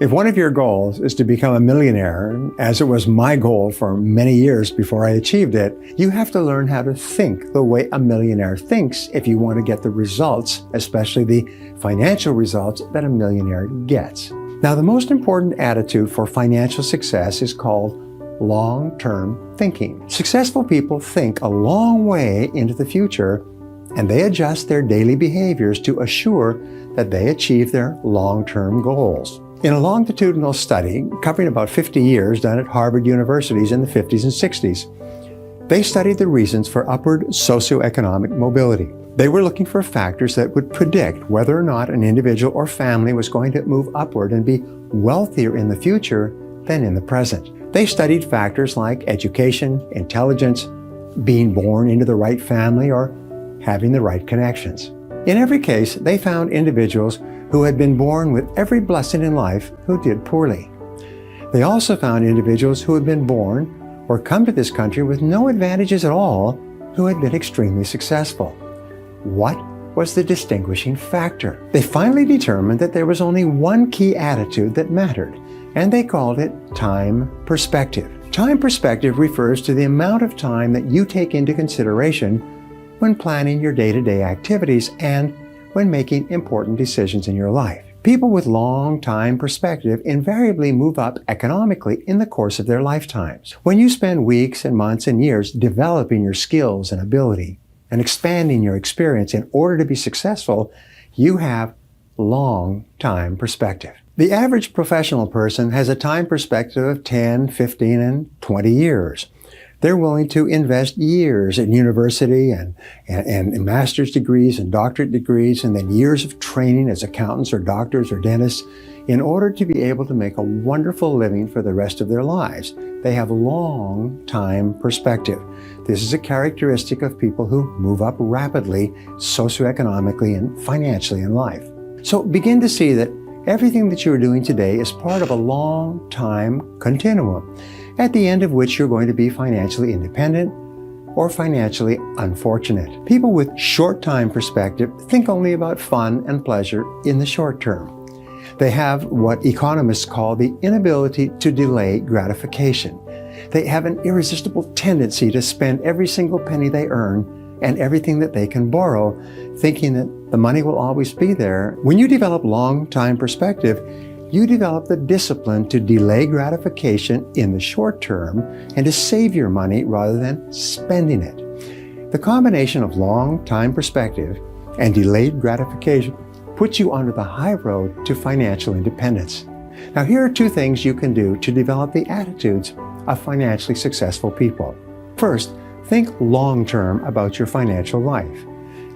If one of your goals is to become a millionaire, as it was my goal for many years before I achieved it, you have to learn how to think the way a millionaire thinks if you want to get the results, especially the financial results that a millionaire gets. Now, the most important attitude for financial success is called long-term thinking. Successful people think a long way into the future, and they adjust their daily behaviors to assure that they achieve their long-term goals. In a longitudinal study covering about 50 years done at Harvard universities in the 50s and 60s, they studied the reasons for upward socioeconomic mobility. They were looking for factors that would predict whether or not an individual or family was going to move upward and be wealthier in the future than in the present. They studied factors like education, intelligence, being born into the right family, or having the right connections. In every case, they found individuals who had been born with every blessing in life who did poorly. They also found individuals who had been born or come to this country with no advantages at all who had been extremely successful. What was the distinguishing factor? They finally determined that there was only one key attitude that mattered, and they called it time perspective. Time perspective refers to the amount of time that you take into consideration when planning your day-to-day activities and when making important decisions in your life. People with long time perspective invariably move up economically in the course of their lifetimes. When you spend weeks and months and years developing your skills and ability and expanding your experience in order to be successful, you have long time perspective. The average professional person has a time perspective of 10, 15, and 20 years. They're willing to invest years in university and master's degrees and doctorate degrees, and then years of training as accountants or doctors or dentists in order to be able to make a wonderful living for the rest of their lives. They have long time perspective. This is a characteristic of people who move up rapidly socioeconomically and financially in life. So begin to see that everything that you're doing today is part of a long time continuum, at the end of which you're going to be financially independent or financially unfortunate. People with short time perspective think only about fun and pleasure in the short term. They have what economists call the inability to delay gratification. They have an irresistible tendency to spend every single penny they earn and everything that they can borrow, thinking that the money will always be there. When you develop long time perspective, you develop the discipline to delay gratification in the short term and to save your money rather than spending it. The combination of long time perspective and delayed gratification puts you onto the high road to financial independence. Now, here are two things you can do to develop the attitudes of financially successful people. First, think long-term about your financial life.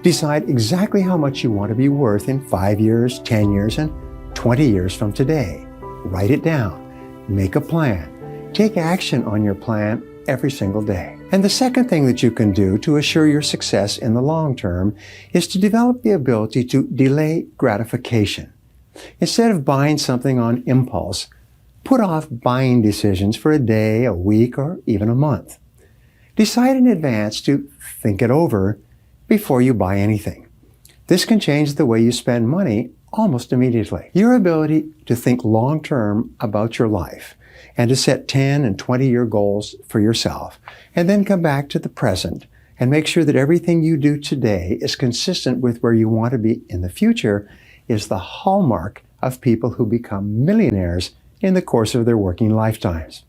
Decide exactly how much you want to be worth in 5 years, 10 years, and 20 years from today. Write it down. Make a plan. Take action on your plan every single day. And the second thing that you can do to assure your success in the long term is to develop the ability to delay gratification. Instead of buying something on impulse, put off buying decisions for a day, a week, or even a month. Decide in advance to think it over before you buy anything. This can change the way you spend money almost immediately. Your ability to think long-term about your life and to set 10 and 20-year goals for yourself, and then come back to the present and make sure that everything you do today is consistent with where you want to be in the future, is the hallmark of people who become millionaires in the course of their working lifetimes.